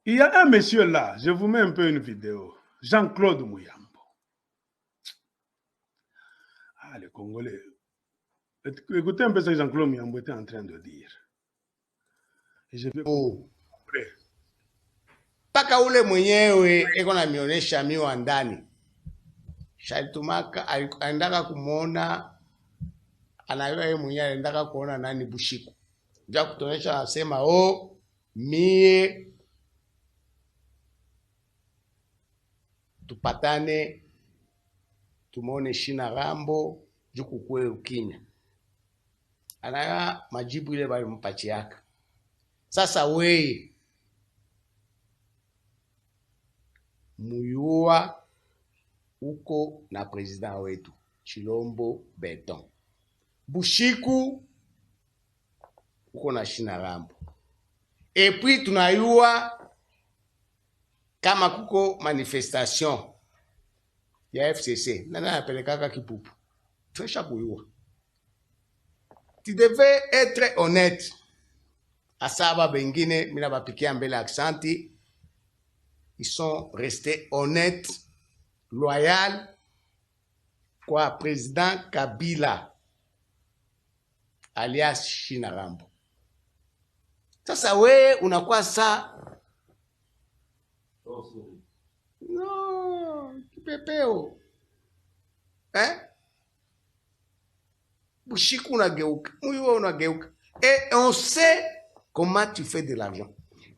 Il y a un monsieur là, je vous mets un peu une vidéo. Jean-Claude Mouyambo. Ah, les Congolais. Écoutez un peu ce que Jean-Claude Mouyambo était en train de dire. Et je vais après. Paka ule mwenyewe eko na mionyesha miwa ndani. Shalitumaka aendaka kumuona, anayua yeye mwenyewe aendaka kuona nani Bushiku. Nja kutonesha anasema mie tupatane tumone Shina Rambo juku kwe ukimya. Anaya majibu ile bali mpachiaka. Sasa weye muyua uko na president wetu Chilombo Beton. Bushiku uko na Shina Rambo. Et puis tunayua kama kuko manifestation ya FCC. Nana yapelekaka kipupu. Tunesha kuyua. Tu devais être honnête. Asaba bengine mina bapikia mbele aksanti. Ils sont restés honnêtes, loyaux kwa président Kabila alias Shina Rambo. Sasa we unakuwa no kipepeo. Bushiku unageuka, Muyua unageuka. Et on sait comment tu fais de l'argent.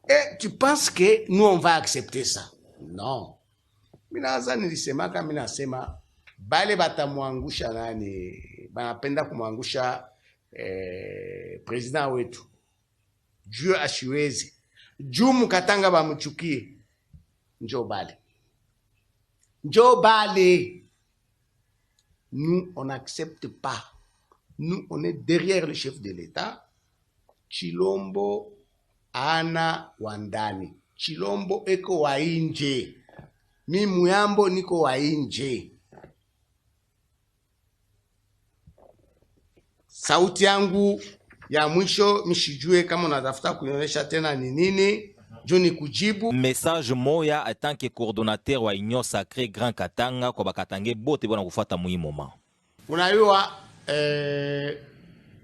Et tu penses que nous on va accepter ça? Non. Minaza nilisemaka minasema bale batamwangusha nani, banapenda kumwangusha president wetu. Dieu ashiwezi. Juu mukatanga bamuchukie. Njo bale. Nous on n'accepte pas. Nous on est derrière le chef de l'État. Chilombo ana wandani. Chilombo eko wa inje. Mi Muyambo niko wa inje. Sauti yangu ya mwisho mishijue kama unatafuta kuonyesha tena ni nini. Joni kujibu. Message moya en tant que coordonnateur wa Union Sacrée Grand Katanga kwa bakatange bote bona kufuata muyi moment. Unayua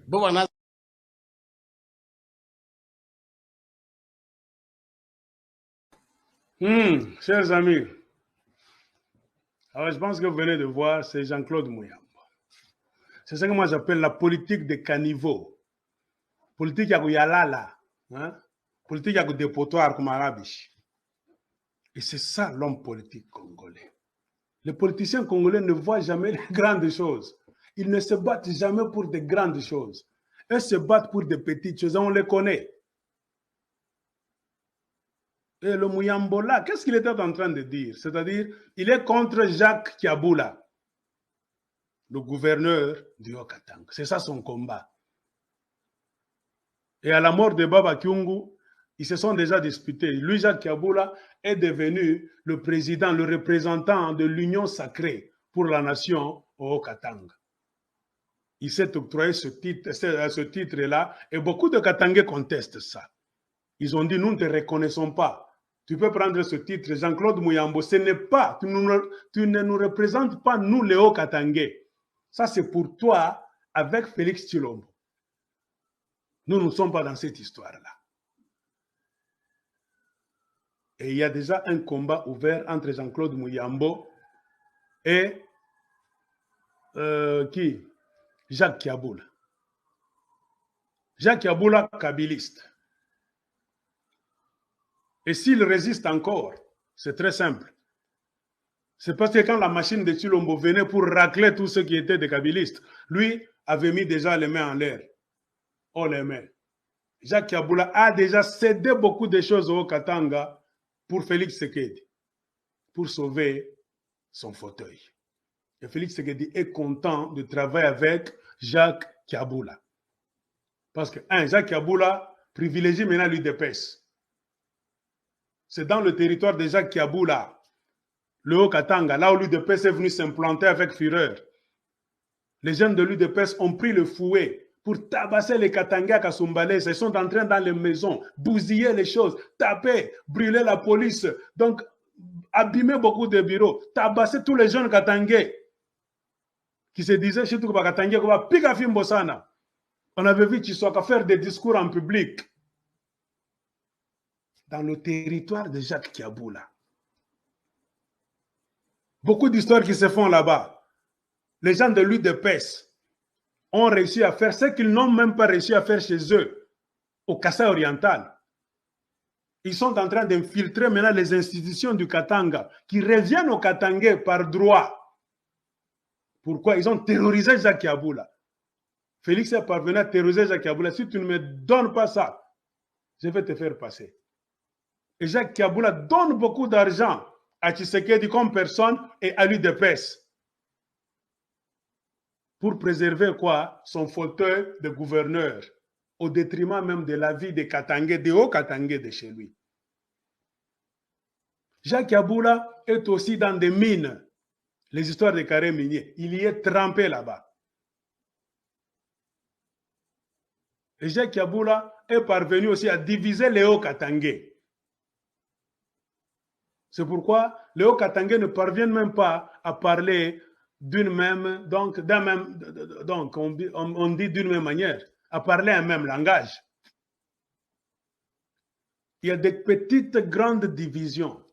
boba na Chers amis, alors je pense que vous venez de voir, c'est Jean-Claude Mouyambo. C'est ça que moi j'appelle la politique de caniveau. Politique ya kuyalala, hein? Politique ya dépotoir comme arabiche. Et c'est ça l'homme politique congolais. Les politiciens congolais ne voient jamais les grandes choses. Ils ne se battent jamais pour de grandes choses. Eux se battent pour de petites choses, on les connaît. Et le Mouyambo là, qu'est-ce qu'il était en train de dire? C'est-à-dire, il est contre Jacques Kiaboula, le gouverneur du Haut-Katanga. C'est ça son combat. Et à la mort de Baba Kyungu, ils se sont déjà disputés. Lui, Jacques Kiaboula, est devenu le président, le représentant de l'Union sacrée pour la nation au Haut-Katanga. Il s'est octroyé ce titre-là, et beaucoup de Katangais contestent ça. Ils ont dit, nous ne te reconnaissons pas. Tu peux prendre ce titre, Jean-Claude Mouyambo. Ce n'est pas, tu ne nous représentes pas, nous, les Hauts-Katangais. Ça, c'est pour toi, avec Félix Tshilombo. Nous ne sommes pas dans cette histoire-là. Et il y a déjà un combat ouvert entre Jean-Claude Mouyambo et qui? Jacques Kiaboula. Jacques Kiaboula, kabiliste. Et s'il résiste encore, c'est très simple. C'est parce que quand la machine de Tshilombo venait pour racler tout ce qui était des kabilistes, lui avait mis déjà les mains en l'air. Oh les mains. Jacques Kiaboula a déjà cédé beaucoup de choses au Katanga pour Félix Tshisekedi, pour sauver son fauteuil. Et Félix Tshisekedi est content de travailler avec Jacques Kiaboula. Parce que, Jacques Kiaboula privilégie maintenant l'UDPS. C'est dans le territoire de Jacques Kiaboula, le Haut-Katanga, là où l'UDPS est venu s'implanter avec fureur. Les jeunes de l'UDPS ont pris le fouet pour tabasser les Katangais à Kasumbalès. Ils sont en train dans les maisons, bousiller les choses, taper, brûler la police, donc abîmer beaucoup de bureaux, tabasser tous les jeunes Katangais qui se disaient chez tout Katangais qu'on va piquer Fimbosana. On avait vu Tshisekedi faire des discours en public dans le territoire de Jacques Kiaboula. Beaucoup d'histoires qui se font là-bas. Les gens de l'UDPS ont réussi à faire ce qu'ils n'ont même pas réussi à faire chez eux, au Kassai oriental. Ils sont en train d'infiltrer maintenant les institutions du Katanga, qui reviennent au Katangais par droit. Pourquoi? Ils ont terrorisé Jacques Kiaboula. Félix est parvenu à terroriser Jacques Kiaboula. Si tu ne me donnes pas ça, je vais te faire passer. Et Jacques Kiaboula donne beaucoup d'argent à Tshisekedi comme personne et à l'UDPS pour préserver quoi? Son fauteuil de gouverneur, au détriment même de la vie des Katangais, des hauts Katangais de chez lui. Jacques Kiaboula est aussi dans des mines, les histoires des carrés miniers. Il y est trempé là-bas. Et Jacques Kiaboula est parvenu aussi à diviser les hauts Katangais. C'est pourquoi les hauts Katangais ne parviennent même pas à parler d'une même, donc on dit d'une même manière, à parler un même langage. Il y a des petites, grandes divisions.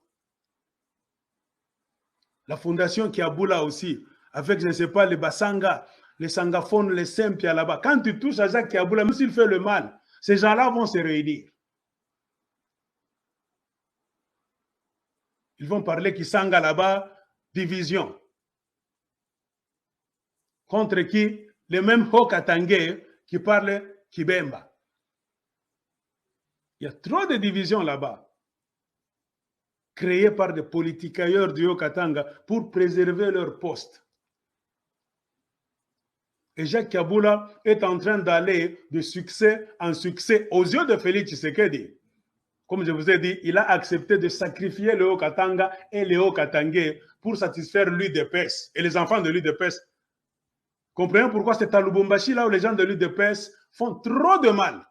La fondation Kiaboula aussi, avec, je ne sais pas, les Bassanga, les Sangaphones, les Sempia là-bas. Quand tu touches à Jacques Kiaboula, même s'il fait le mal, ces gens-là vont se réunir. Ils vont parler Kisanga là-bas, division. Contre qui? Les mêmes hauts Katangais qui parlent Kibemba. Il y a trop de divisions là-bas, créées par des politicailleurs du Haut-Katanga pour préserver leur poste. Et Jacques Kiaboula est en train d'aller de succès en succès aux yeux de Félix Tshisekedi. Comme je vous ai dit, il a accepté de sacrifier le Haut-Katanga et les Hauts-Katangais pour satisfaire l'UDPS et les enfants de l'UDPS. Comprenez pourquoi c'est à Lubumbashi, là où les gens de l'UDPS font trop de mal.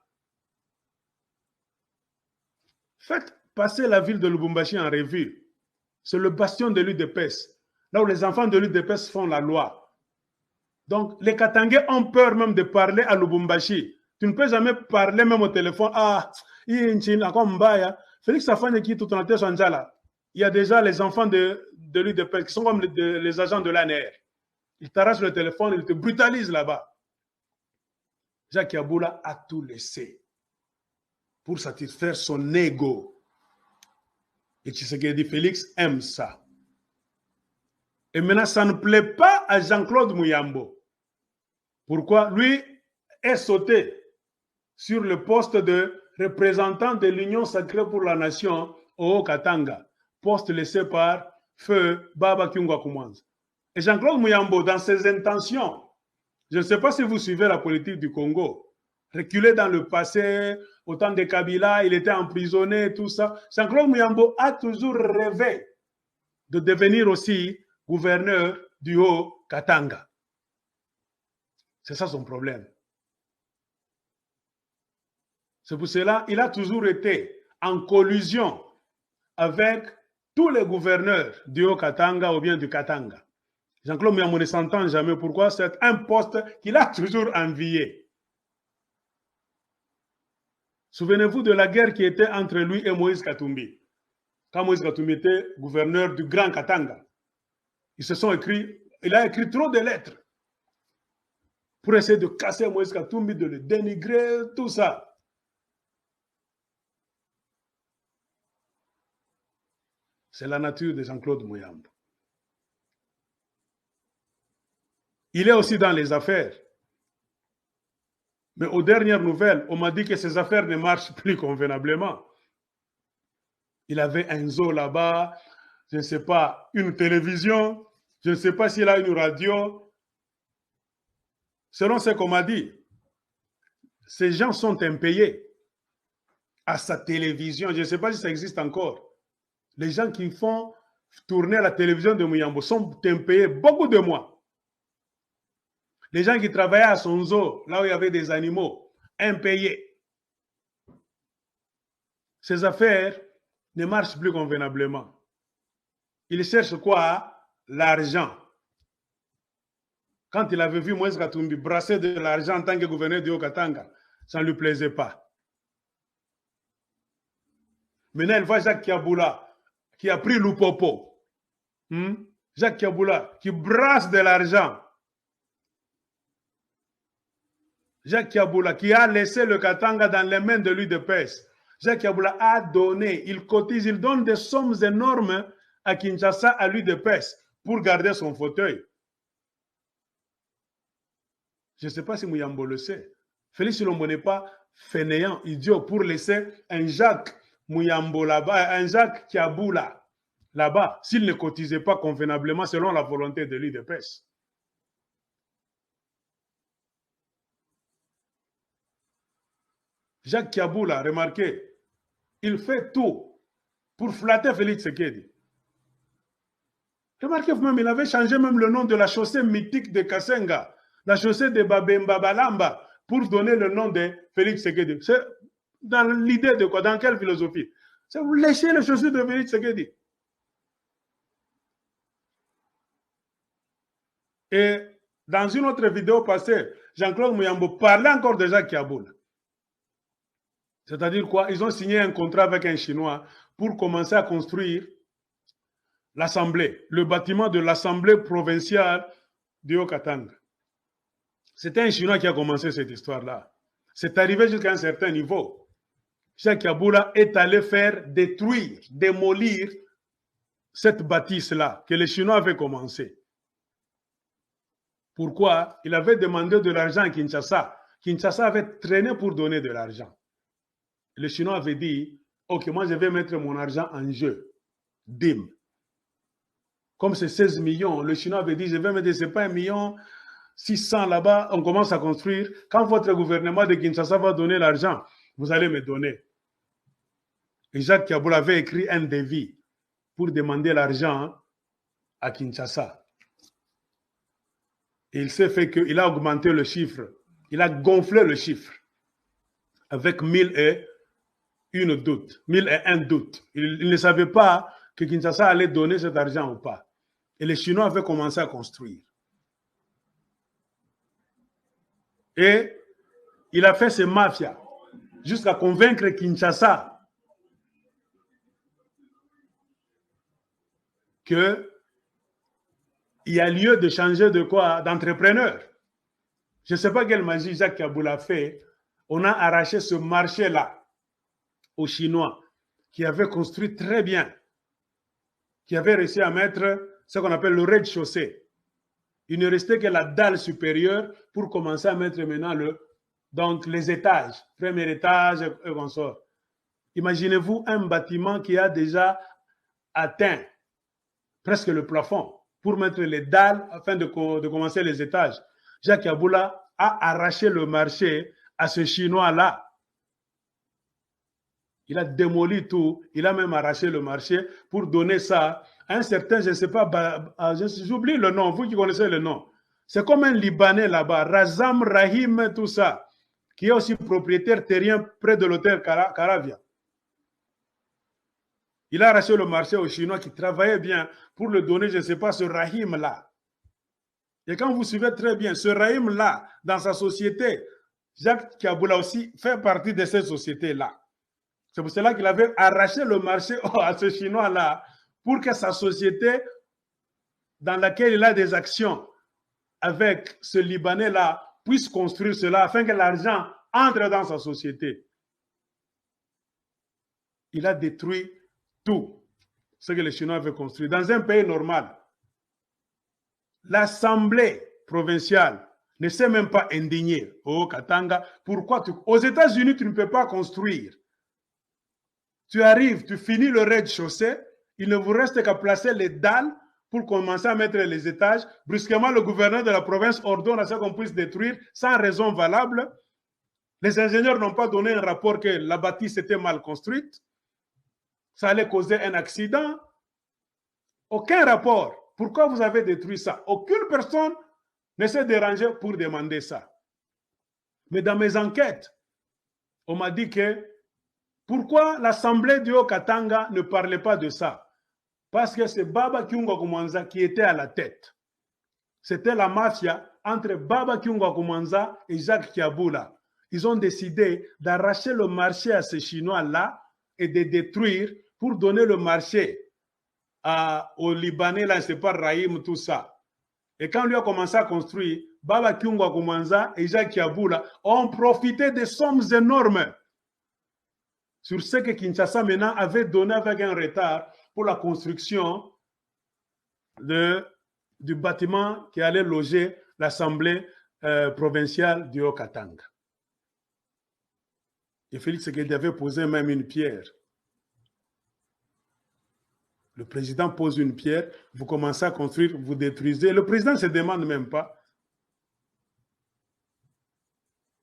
Faites passer la ville de Lubumbashi en revue. C'est le bastion de l'UDPS, là où les enfants de l'UDPS font la loi. Donc, les Katangais ont peur même de parler à Lubumbashi. Tu ne peux jamais parler même au téléphone. Ah, Félix Safane qui tout en là. Il y a déjà les enfants de l'UDPS qui sont comme les agents de l'ANR. Ils t'arrachent le téléphone, ils te brutalisent là-bas. Jacques Kiaboula a tout laissé pour satisfaire son ego. Et Tshisekedi Félix aime ça. Et maintenant, ça ne plaît pas à Jean-Claude Muyambo. Pourquoi? Lui est sauté sur le poste de représentant de l'Union sacrée pour la nation au Haut-Katanga, poste laissé par Feu Baba Kyungwa Koumanz. Et Jean-Claude Muyambo, dans ses intentions, je ne sais pas si vous suivez la politique du Congo, reculé dans le passé, au temps de Kabila, il était emprisonné, tout ça. Jean-Claude Muyambo a toujours rêvé de devenir aussi gouverneur du Haut-Katanga. C'est ça son problème. C'est pour cela qu'il a toujours été en collusion avec tous les gouverneurs du Haut-Katanga ou bien du Katanga. Jean-Claude Muyambo ne s'entend jamais. Pourquoi? C'est un poste qu'il a toujours envié. Souvenez-vous de la guerre qui était entre lui et Moïse Katumbi. Quand Moïse Katumbi était gouverneur du Grand Katanga, ils se sont écrits, il a écrit trop de lettres pour essayer de casser Moïse Katumbi, de le dénigrer, tout ça. C'est la nature de Jean-Claude Muyambo. Il est aussi dans les affaires. Mais aux dernières nouvelles, on m'a dit que ses affaires ne marchent plus convenablement. Il avait un zoo là-bas, je ne sais pas, une télévision, je ne sais pas s'il a une radio. Selon ce qu'on m'a dit, ces gens sont impayés à sa télévision. Je ne sais pas si ça existe encore. Les gens qui font tourner la télévision de Muyambo sont impayés beaucoup de mois. Les gens qui travaillaient à son zoo, là où il y avait des animaux, impayés. Ces affaires ne marchent plus convenablement. Il cherche quoi? L'argent. Quand il avait vu Moïse Katumbi brasser de l'argent en tant que gouverneur du Haut-Katanga, ça ne lui plaisait pas. Maintenant, il voit Jacques Kiaboula, qui a pris Lupopo. Jacques Kiaboula, qui brasse de l'argent. Jacques Kiaboula, qui a laissé le Katanga dans les mains de l'UDPS. Jacques Kiaboula a donné, il cotise, il donne des sommes énormes à Kinshasa, à l'UDPS, pour garder son fauteuil. Je ne sais pas si Mouyambo le sait. Félix Tshilombo n'est pas fainéant, idiot, pour laisser un Jacques Mouyambo là-bas, un Jacques Kiaboula là-bas, s'il ne cotisait pas convenablement selon la volonté de l'UDPS. Jacques Kiaboula, remarquez, il fait tout pour flatter Félix Tshisekedi. Remarquez vous-même, il avait changé même le nom de la chaussée mythique de Kasenga, la chaussée de Babemba Balamba, pour donner le nom de Félix Tshisekedi. C'est dans l'idée de quoi? Dans quelle philosophie? C'est vous léchez les chaussures de Félix Tshisekedi. Et dans une autre vidéo passée, Jean-Claude Mouyambo parlait encore de Jacques Kiaboula. C'est-à-dire quoi? Ils ont signé un contrat avec un Chinois pour commencer à construire l'Assemblée, le bâtiment de l'Assemblée provinciale du Haut-Katanga. C'était un Chinois qui a commencé cette histoire-là. C'est arrivé jusqu'à un certain niveau. Jacques Kiaboula est allé faire détruire, démolir cette bâtisse-là que les Chinois avaient commencé. Pourquoi? Il avait demandé de l'argent à Kinshasa. Kinshasa avait traîné pour donner de l'argent. Le Chinois avait dit, ok, moi je vais mettre mon argent en jeu. Dim. Comme c'est 16 millions, le Chinois avait dit, je vais mettre, c'est pas 1 million 600 là-bas, on commence à construire. Quand votre gouvernement de Kinshasa va donner l'argent, vous allez me donner. Et Jacques Kiaboula avait écrit un devis pour demander l'argent à Kinshasa. Et il s'est fait qu'il a augmenté le chiffre. Il a gonflé le chiffre avec 1001 doutes. 1001 doutes. Il ne savait pas que Kinshasa allait donner cet argent ou pas. Et les Chinois avaient commencé à construire. Et il a fait ses mafias jusqu'à convaincre Kinshasa qu'il y a lieu de changer de quoi? D'entrepreneur. Je ne sais pas quelle magie Jacques Kiaboula a fait. On a arraché ce marché-là aux Chinois qui avaient construit très bien, qui avaient réussi à mettre ce qu'on appelle le rez-de-chaussée. Il ne restait que la dalle supérieure pour commencer à mettre maintenant donc les étages, premier étage et consort. Imaginez-vous un bâtiment qui a déjà atteint presque le plafond pour mettre les dalles afin de commencer les étages. Jacques Kiaboula a arraché le marché à ce Chinois-là. Il a démoli tout, il a même arraché le marché pour donner ça à un certain, je ne sais pas, j'oublie le nom, vous qui connaissez le nom. C'est comme un Libanais là-bas, Razam Rahim, tout ça, qui est aussi propriétaire terrien près de l'hôtel Caravia. Il a arraché le marché aux Chinois qui travaillaient bien pour le donner, je ne sais pas, ce Rahim-là. Et quand vous suivez très bien, ce Rahim-là, dans sa société, Jacques Kiaboula aussi fait partie de cette société-là. C'est pour cela qu'il avait arraché le marché à ce Chinois-là pour que sa société, dans laquelle il a des actions avec ce Libanais-là, puisse construire cela afin que l'argent entre dans sa société. Il a détruit tout ce que les Chinois avaient construit. Dans un pays normal, l'Assemblée provinciale ne s'est même pas indignée au Katanga. Pourquoi aux États-Unis, tu ne peux pas construire. Tu arrives, tu finis le rez-de-chaussée, il ne vous reste qu'à placer les dalles pour commencer à mettre les étages. Brusquement, le gouverneur de la province ordonne à ce qu'on puisse détruire sans raison valable. Les ingénieurs n'ont pas donné un rapport que la bâtisse était mal construite. Ça allait causer un accident. Aucun rapport. Pourquoi vous avez détruit ça? Aucune personne ne s'est dérangé pour demander ça. Mais dans mes enquêtes, on m'a dit que pourquoi l'Assemblée du Haut-Katanga ne parlait pas de ça? Parce que c'est Baba Kiunga Koumanza qui était à la tête. C'était la mafia entre Baba Kiunga Koumanza et Jacques Kiaboula. Ils ont décidé d'arracher le marché à ces Chinois-là et de détruire pour donner le marché aux Libanais, là, c'est pas Rahim, tout ça. Et quand lui a commencé à construire, Baba Kiunga Koumanza et Jacques Kiaboula ont profité de sommes énormes sur ce que Kinshasa maintenant avait donné avec un retard pour la construction du bâtiment qui allait loger l'Assemblée provinciale du Haut-Katanga. Et Félix Tshisekedi avait posé même une pierre. Le président pose une pierre, vous commencez à construire, vous détruisez. Le président ne se demande même pas.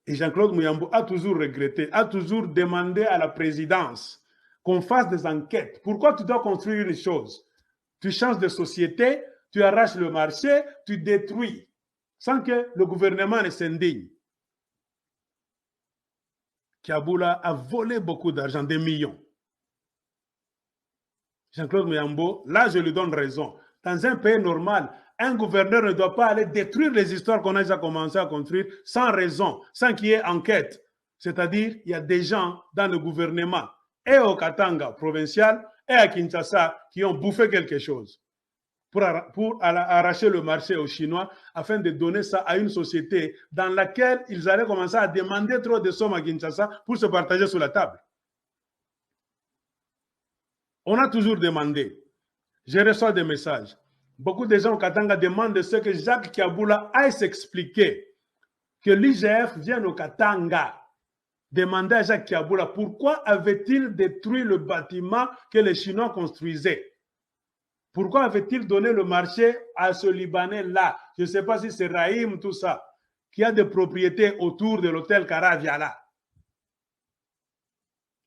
Et Jean-Claude Muyambo a toujours regretté, a toujours demandé à la présidence qu'on fasse des enquêtes. Pourquoi tu dois construire une chose? Tu changes de société, tu arraches le marché, tu détruis, sans que le gouvernement ne s'indigne. Kiaboula a volé beaucoup d'argent, des millions. Jean-Claude Muyambo, là je lui donne raison. Dans un pays normal, un gouverneur ne doit pas aller détruire les histoires qu'on a déjà commencé à construire sans raison, sans qu'il y ait enquête. C'est-à-dire, il y a des gens dans le gouvernement, et au Katanga provincial, et à Kinshasa, qui ont bouffé quelque chose pour arracher le marché aux Chinois afin de donner ça à une société dans laquelle ils allaient commencer à demander trop de sommes à Kinshasa pour se partager sur la table. On a toujours demandé. Je reçois des messages. Beaucoup de gens au Katanga demandent de ce que Jacques Kiaboula aille s'expliquer. Que l'IGF vienne au Katanga demander à Jacques Kiaboula pourquoi avait-il détruit le bâtiment que les Chinois construisaient. Pourquoi avait-il donné le marché à ce Libanais-là? Je ne sais pas si c'est Rahim, tout ça, qui a des propriétés autour de l'hôtel Karaviala.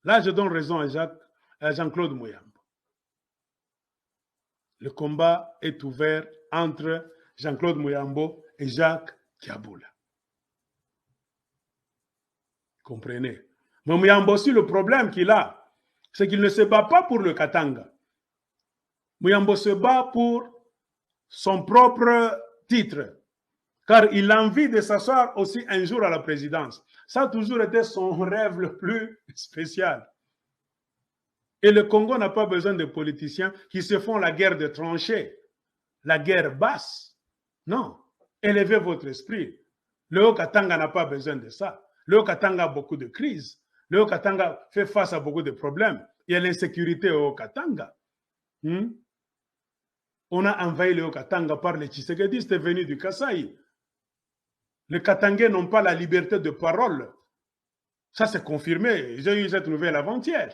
Là, je donne raison à Jean-Claude Muyambo. Le combat est ouvert entre Jean-Claude Muyambo et Jacques Kiaboula. Comprenez? Mais Muyambo aussi, le problème qu'il a, c'est qu'il ne se bat pas pour le Katanga. Muyambo se bat pour son propre titre, car il a envie de s'asseoir aussi un jour à la présidence. Ça a toujours été son rêve le plus spécial. Et le Congo n'a pas besoin de politiciens qui se font la guerre de tranchées, la guerre basse. Non, élevez votre esprit. Le Haut-Katanga n'a pas besoin de ça. Le Haut-Katanga a beaucoup de crises. Le Haut-Katanga fait face à beaucoup de problèmes. Il y a l'insécurité au Haut-Katanga. On a envahi le Haut-Katanga par les Tshisekedi, c'est venu du Kasaï. Les Katangais n'ont pas la liberté de parole. Ça, c'est confirmé. J'ai eu cette nouvelle avant-hier.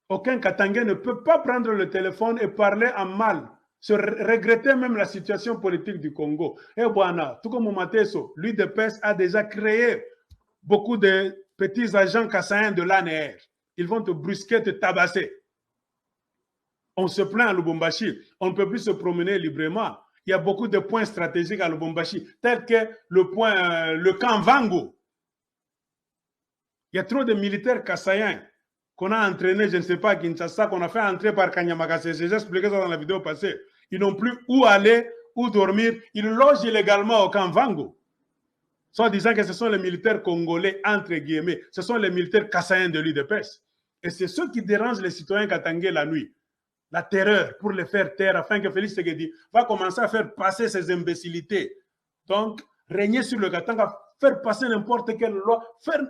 Aucun Katangais ne peut pas prendre le téléphone et parler en mal, se regretter même la situation politique du Congo. Et voilà, tout comme Mateso, l'UDPS a déjà créé beaucoup de petits agents kassaïens de l'ANR. Ils vont te brusquer, te tabasser. On se plaint à Lubumbashi, on ne peut plus se promener librement. Il y a beaucoup de points stratégiques à Lubumbashi, tels que le camp Vango. Il y a trop de militaires kassaïens qu'on a entraînés, je ne sais pas, à Kinshasa, qu'on a fait entrer par Kanyamakasse. J'ai expliqué ça dans la vidéo passée. Ils n'ont plus où aller, où dormir. Ils logent illégalement au camp Vango. Soit disant que ce sont les militaires congolais, entre guillemets. Ce sont les militaires kassaïens de l'UDPS. Et c'est ceux qui dérangent les citoyens katangais la nuit. La terreur, pour les faire taire, afin que Félix Tshisekedi va commencer à faire passer ces imbécilités. Donc, régner sur le Katanga, faire passer n'importe quelle loi.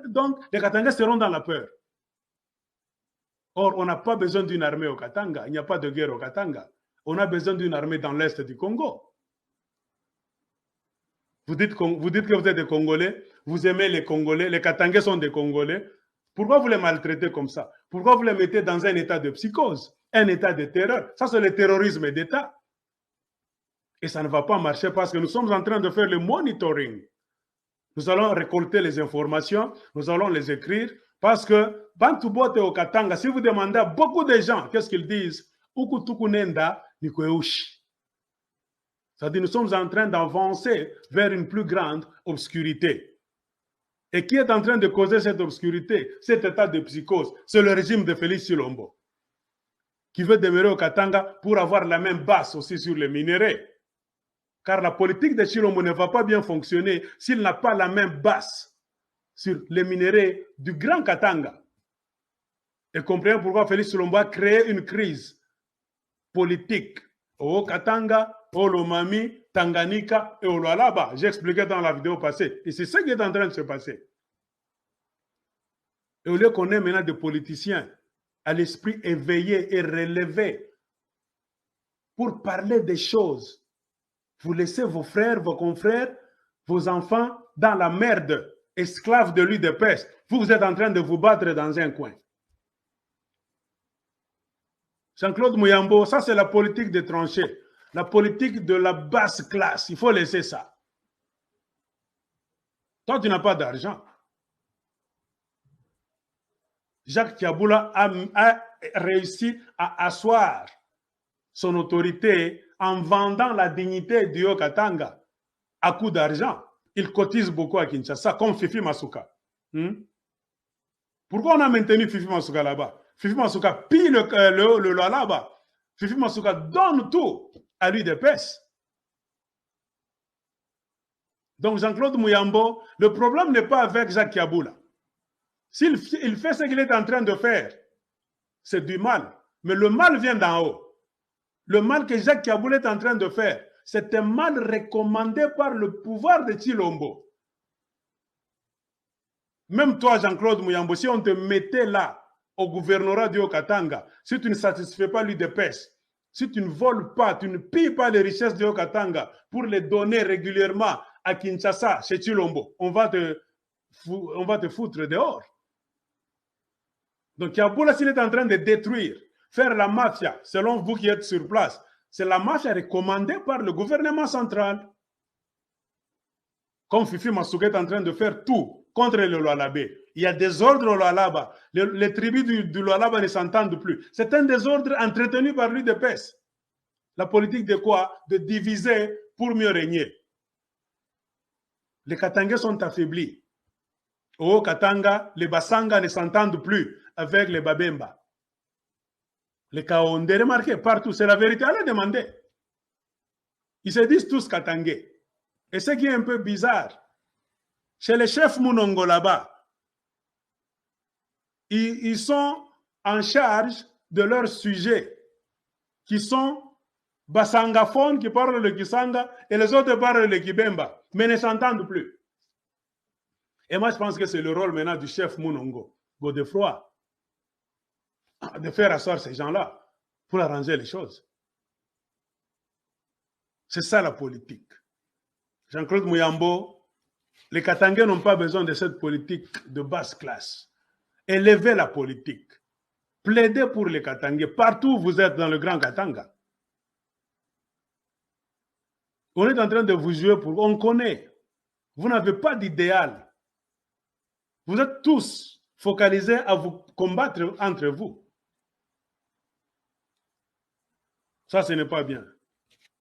Donc, les Katangais seront dans la peur. Or, on n'a pas besoin d'une armée au Katanga. Il n'y a pas de guerre au Katanga. On a besoin d'une armée dans l'est du Congo. Vous dites que vous êtes des Congolais, vous aimez les Congolais, les Katangais sont des Congolais. Pourquoi vous les maltraitez comme ça? Pourquoi vous les mettez dans un état de psychose, un état de terreur? Ça, c'est le terrorisme d'État. Et ça ne va pas marcher parce que nous sommes en train de faire le monitoring. Nous allons récolter les informations, nous allons les écrire, parce que Bantubote au Katanga, si vous demandez à beaucoup de gens, qu'est-ce qu'ils disent? Ukutukunenda nikweushi. C'est-à-dire nous sommes en train d'avancer vers une plus grande obscurité. Et qui est en train de causer cette obscurité, cet état de psychose? C'est le régime de Félix Tshilombo, qui veut demeurer au Katanga pour avoir la main basse aussi sur les minéraux. Car la politique de Tshilombo ne va pas bien fonctionner s'il n'a pas la main basse sur les minéraux du Grand Katanga. Et comprenez pourquoi Félix Tshilombo a créé une crise politique au Katanga, au Lomami, Tanganyika et au Lualaba. J'ai expliqué dans la vidéo passée. Et c'est ce qui est en train de se passer. Et au lieu qu'on ait maintenant des politiciens à l'esprit éveillé et relevé pour parler des choses, vous laissez vos frères, vos confrères, vos enfants dans la merde, esclaves de l'UDPS. Vous êtes en train de vous battre dans un coin. Jean-Claude Muyambo, ça c'est la politique des tranchées, la politique de la basse classe. Il faut laisser ça. Toi, tu n'as pas d'argent. Jacques Tiaboula a réussi à asseoir son autorité en vendant la dignité du Haut-Katanga à coup d'argent. Il cotise beaucoup à Kinshasa, comme Fifi Masuka. Pourquoi on a maintenu Fifi Masuka là-bas? Fifi Masuka pille le là-bas. Fifi Masuka donne tout à l'UDPS. Donc Jean-Claude Muyambo, le problème n'est pas avec Jacques Tiaboula. S'il fait ce qu'il est en train de faire, c'est du mal. Mais le mal vient d'en haut. Le mal que Jacques Tiaboula est en train de faire, c'est un mal recommandé par le pouvoir de Tshilombo. Même toi, Jean-Claude Muyambo, si on te mettait là, au gouvernorat du Haut-Katanga, si tu ne satisfais pas l'UDPS, si tu ne voles pas, tu ne pilles pas les richesses du Haut-Katanga pour les donner régulièrement à Kinshasa, chez Tshilombo, on va te foutre dehors. Donc Tiaboula, s'il est en train de détruire, faire la mafia, selon vous qui êtes sur place, c'est la mafia recommandée par le gouvernement central. Comme Fifi Masuka est en train de faire tout contre le Lualabé. Il y a des ordres au Lualaba. Les tribus du Lualaba ne s'entendent plus. C'est un désordre entretenu par l'UDPS. La politique de quoi? De diviser pour mieux régner. Les Katangais sont affaiblis. Au Katanga, les Basanga ne s'entendent plus avec les Babemba. Les Kaonde, remarquez, partout, c'est la vérité. Allez demander. Ils se disent tous Katangais. Et ce qui est un peu bizarre, chez les chefs Mounongo là-bas, ils sont en charge de leurs sujets, qui sont basangaphones, qui parlent le Kisanga, et les autres parlent le Kibemba, mais ne s'entendent plus. Et moi, je pense que c'est le rôle maintenant du chef Mounongo, Godefroy, de faire asseoir ces gens-là pour arranger les choses. C'est ça la politique. Jean-Claude Muyambo, les Katangais n'ont pas besoin de cette politique de basse classe. Élevez la politique. Plaidez pour les Katangais. Partout où vous êtes dans le Grand Katanga. On est en train de vous jouer pour... On connaît. Vous n'avez pas d'idéal. Vous êtes tous focalisés à vous combattre entre vous. Ça, ce n'est pas bien.